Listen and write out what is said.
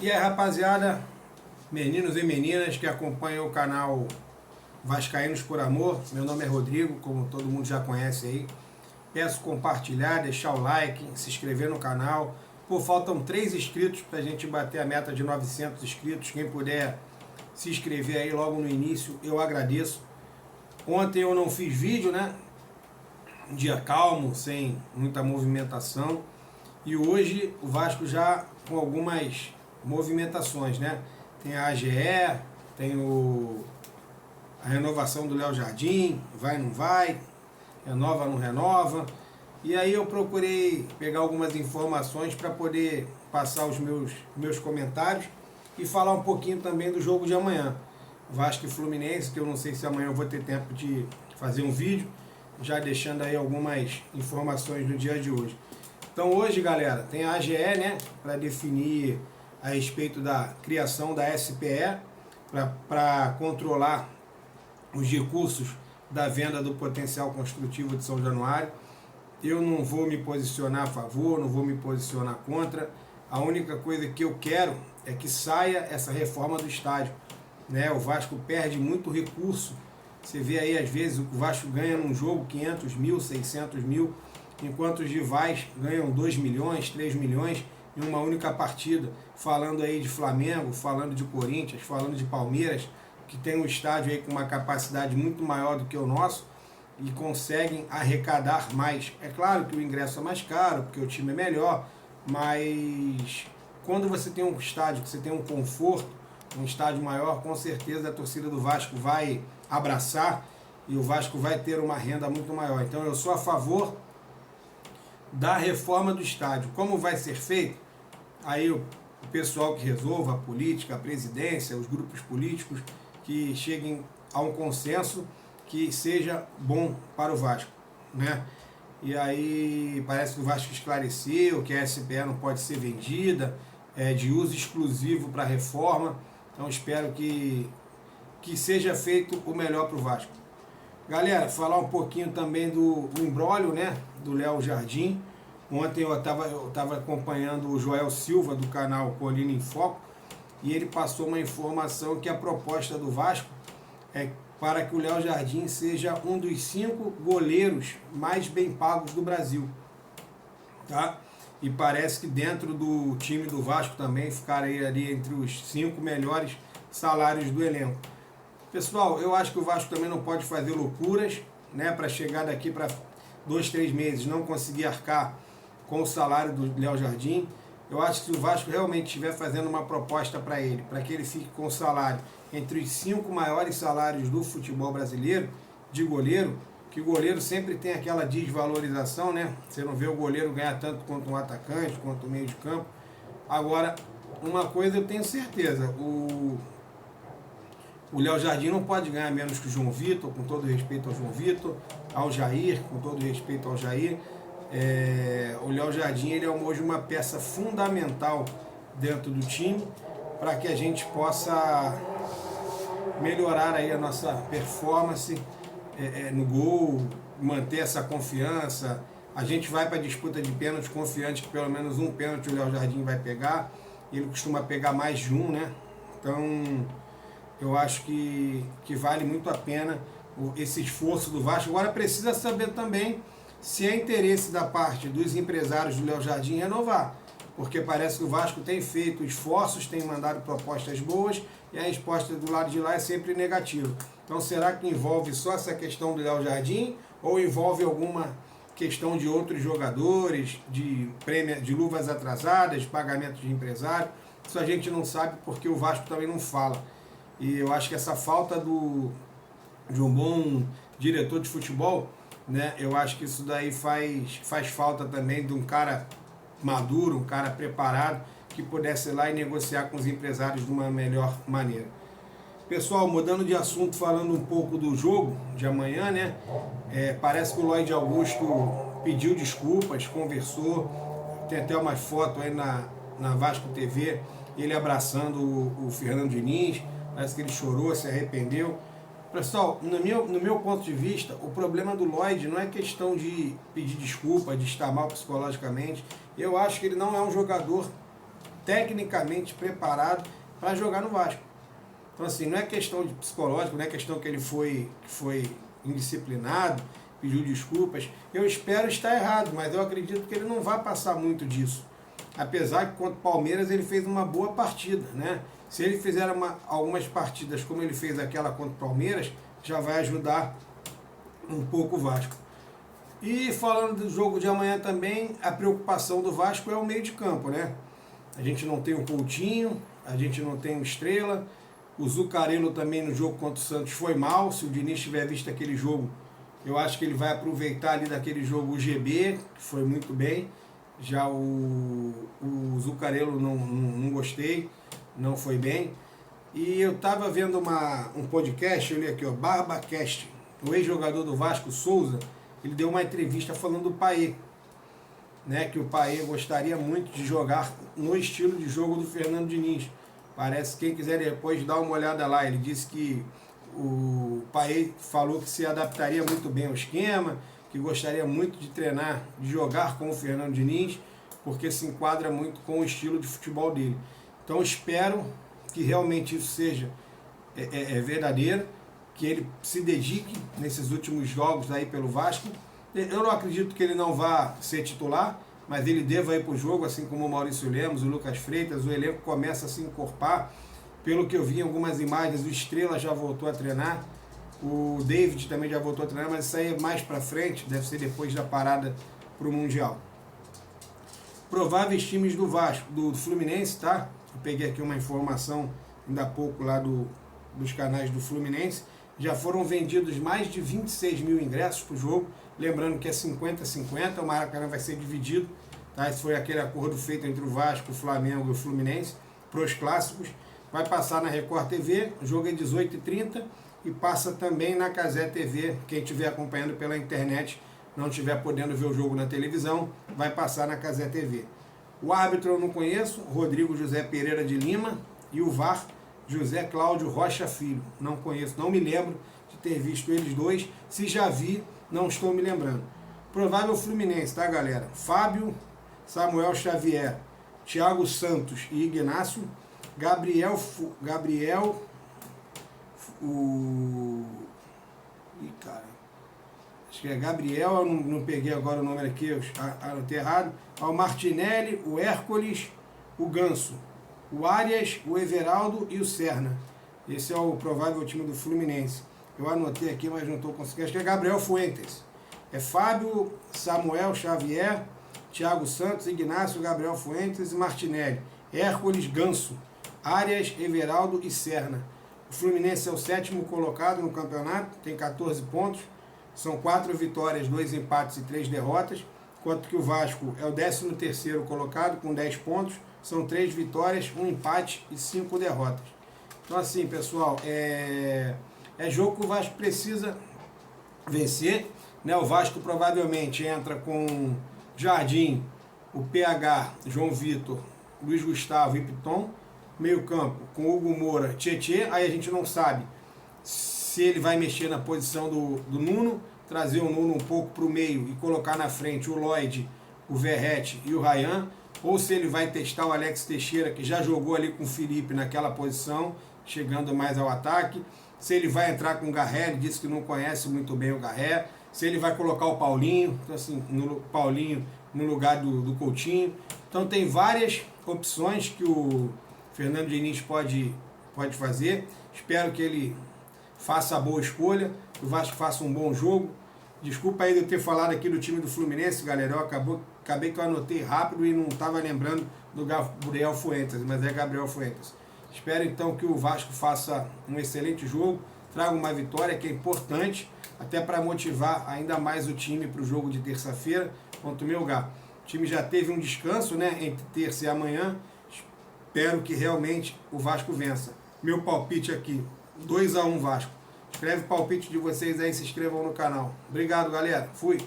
E aí, rapaziada, meninos e meninas que acompanham o canal Vascaínos por Amor, meu nome é Rodrigo, como todo mundo já conhece aí. Peço compartilhar, deixar o like, se inscrever no canal. Pô, faltam 3 inscritos pra gente bater a meta de 900 inscritos. Quem puder se inscrever aí logo no início, eu agradeço. Ontem eu não fiz vídeo, né? Um dia calmo, sem muita movimentação. E hoje o Vasco já com algumas movimentações, né? Tem a AGE, tem a renovação do Léo Jardim, vai não vai, renova não renova. E aí eu procurei pegar algumas informações para poder passar os meus comentários e falar um pouquinho também do jogo de amanhã. Vasco e Fluminense, que eu não sei se amanhã eu vou ter tempo de fazer um vídeo, já deixando aí algumas informações no dia de hoje. Então hoje, galera, tem a AGE, né, para definir a respeito da criação da SPE, para controlar os recursos da venda do potencial construtivo de São Januário. Eu não vou me posicionar a favor, não vou me posicionar contra. A única coisa que eu quero é que saia essa reforma do estádio, né? O Vasco perde muito recurso. Você vê aí, às vezes, o Vasco ganha num jogo 500 mil, 600 mil, enquanto os rivais ganham 2 milhões, 3 milhões em uma única partida. Falando aí de Flamengo, falando de Corinthians, falando de Palmeiras, que tem um estádio aí com uma capacidade muito maior do que o nosso e conseguem arrecadar mais. É claro que o ingresso é mais caro, porque o time é melhor, mas quando você tem um estádio, que você tem um conforto, um estádio maior, com certeza a torcida do Vasco vai abraçar e o Vasco vai ter uma renda muito maior. Então eu sou a favor da reforma do estádio. Como vai ser feito? Aí o pessoal que resolva, a política, a presidência, os grupos políticos, que cheguem a um consenso que seja bom para o Vasco, né? E aí parece que o Vasco esclareceu que a SPE não pode ser vendida, é de uso exclusivo para a reforma. Então espero que seja feito o melhor para o Vasco. Galera, falar um pouquinho também do imbróglio, né, do Léo Jardim. Ontem eu estava acompanhando o Joel Silva do canal Colina em Foco e ele passou uma informação que a proposta do Vasco é para que o Léo Jardim seja um dos 5 goleiros mais bem pagos do Brasil, tá? E parece que dentro do time do Vasco também ficaria ali entre os 5 melhores salários do elenco. Pessoal, eu acho que o Vasco também não pode fazer loucuras, né, para chegar daqui para 2, 3 meses não conseguir arcar com o salário do Léo Jardim. Eu acho que se o Vasco realmente estiver fazendo uma proposta para ele, para que ele fique com o salário entre os 5 maiores salários do futebol brasileiro, de goleiro, que o goleiro sempre tem aquela desvalorização, né? Você não vê o goleiro ganhar tanto quanto um atacante, quanto o meio de campo. Agora, uma coisa eu tenho certeza, o Léo Jardim não pode ganhar menos que o João Vitor, com todo respeito ao João Vitor, ao Jair, com todo respeito ao Jair. O Léo Jardim ele é hoje uma peça fundamental dentro do time para que a gente possa melhorar aí a nossa performance no gol, manter essa confiança. A gente vai para a disputa de pênalti confiante que pelo menos um pênalti o Léo Jardim vai pegar. Ele costuma pegar mais de um, né? Então eu acho que vale muito a pena esse esforço do Vasco. Agora precisa saber também se é interesse da parte dos empresários do Léo Jardim renovar, porque parece que o Vasco tem feito esforços, tem mandado propostas boas e a resposta do lado de lá é sempre negativa. Então será que envolve só essa questão do Léo Jardim ou envolve alguma questão de outros jogadores, de prêmio, de luvas atrasadas, pagamento de empresário? Isso a gente não sabe porque o Vasco também não fala. E eu acho que essa falta de um bom diretor de futebol, né, eu acho que isso daí faz falta também de um cara maduro, um cara preparado, que pudesse ir lá e negociar com os empresários de uma melhor maneira. Pessoal, mudando de assunto, falando um pouco do jogo de amanhã, né, parece que o Lloyd Augusto pediu desculpas, conversou, tem até uma foto aí na Vasco TV, ele abraçando o Fernando Diniz, parece que ele chorou, se arrependeu. Pessoal, no meu ponto de vista, o problema do Lloyd não é questão de pedir desculpa, de estar mal psicologicamente. Eu acho que ele não é um jogador tecnicamente preparado para jogar no Vasco. Então assim, não é questão de psicológico, não é questão que ele foi indisciplinado, pediu desculpas. Eu espero estar errado, mas eu acredito que ele não vai passar muito disso. Apesar que contra o Palmeiras ele fez uma boa partida, né? Se ele fizer algumas partidas como ele fez aquela contra o Palmeiras, já vai ajudar um pouco o Vasco. E falando do jogo de amanhã também, a preocupação do Vasco é o meio de campo, né? A gente não tem o Coutinho, a gente não tem o Estrela, o Zuccarello também no jogo contra o Santos foi mal. Se o Diniz tiver visto aquele jogo, eu acho que ele vai aproveitar ali daquele jogo o GB, que foi muito bem. Já o Zuccarello não gostei, não foi bem. E eu estava vendo um podcast, eu li aqui, ó, BarbaCast, o ex-jogador do Vasco, Souza, ele deu uma entrevista falando do Paê, né, que o Paê gostaria muito de jogar no estilo de jogo do Fernando Diniz. Parece, quem quiser depois dar uma olhada lá, ele disse que o Paê falou que se adaptaria muito bem ao esquema, que gostaria muito de treinar, de jogar com o Fernando Diniz, porque se enquadra muito com o estilo de futebol dele. Então espero que realmente isso seja verdadeiro, que ele se dedique nesses últimos jogos aí pelo Vasco. Eu não acredito que ele não vá ser titular, mas ele deva ir para o jogo, assim como o Maurício Lemos, o Lucas Freitas, o elenco começa a se encorpar. Pelo que eu vi em algumas imagens, o Estrela já voltou a treinar, o David também já voltou a treinar, mas isso aí é mais para frente, deve ser depois da parada para o Mundial. Prováveis times do Vasco, do Fluminense, tá? Eu peguei aqui uma informação ainda há pouco lá dos canais do Fluminense. Já foram vendidos mais de 26 mil ingressos para o jogo. Lembrando que é 50-50, o Maracanã vai ser dividido. Tá? Esse foi aquele acordo feito entre o Vasco, o Flamengo e o Fluminense para os clássicos. Vai passar na Record TV, o jogo é 18h30 e passa também na Cazé TV. Quem estiver acompanhando pela internet, não estiver podendo ver o jogo na televisão, vai passar na Cazé TV. O árbitro eu não conheço, Rodrigo José Pereira de Lima, e o VAR, José Cláudio Rocha Filho. Não conheço, não me lembro de ter visto eles dois. Se já vi, não estou me lembrando. Provável Fluminense, tá, galera? Fábio, Samuel Xavier, Thiago Santos e Ignácio, Gabriel, acho que é Gabriel, eu não peguei agora o nome aqui, eu anotei errado. O Martinelli, o Hércules, o Ganso, o Arias, o Everaldo e o Serna. Esse é o provável time do Fluminense. Eu anotei aqui, mas não estou conseguindo. Acho que é Gabriel Fuentes. É Fábio, Samuel Xavier, Thiago Santos, Ignácio, Gabriel Fuentes e Martinelli. Hércules, Ganso, Arias, Everaldo e Serna. O Fluminense é o 7º colocado no campeonato, tem 14 pontos. São 4 vitórias, 2 empates e 3 derrotas. Enquanto que o Vasco é o 13º colocado com 10 pontos. São 3 vitórias, 1 empate e 5 derrotas. Então assim, pessoal, é jogo que o Vasco precisa vencer, né? O Vasco provavelmente entra com Jardim, o PH, João Vitor, Luiz Gustavo e Piton. Meio campo com Hugo Moura, Tietê. Aí a gente não sabe se ele vai mexer na posição do Nuno, trazer o Nuno um pouco para o meio e colocar na frente o Lloyd, o Verratti e o Ryan, ou se ele vai testar o Alex Teixeira, que já jogou ali com o Felipe naquela posição, chegando mais ao ataque. Se ele vai entrar com o Garré, ele disse que não conhece muito bem o Garré. Se ele vai colocar o Paulinho, então assim, Paulinho no lugar do Coutinho. Então tem várias opções que o Fernando Diniz pode fazer. Espero que ele faça a boa escolha, que o Vasco faça um bom jogo. Desculpa aí de eu ter falado aqui do time do Fluminense, galera. Eu acabei que eu anotei rápido e não estava lembrando do Gabriel Fuentes, mas é Gabriel Fuentes. Espero então que o Vasco faça um excelente jogo, traga uma vitória que é importante, até para motivar ainda mais o time para o jogo de terça-feira contra o Melgar. O time já teve um descanso, né, entre terça e amanhã. Espero que realmente o Vasco vença. Meu palpite aqui, 2-1 Vasco. Escreve o palpite de vocês aí, se inscrevam no canal. Obrigado, galera. Fui.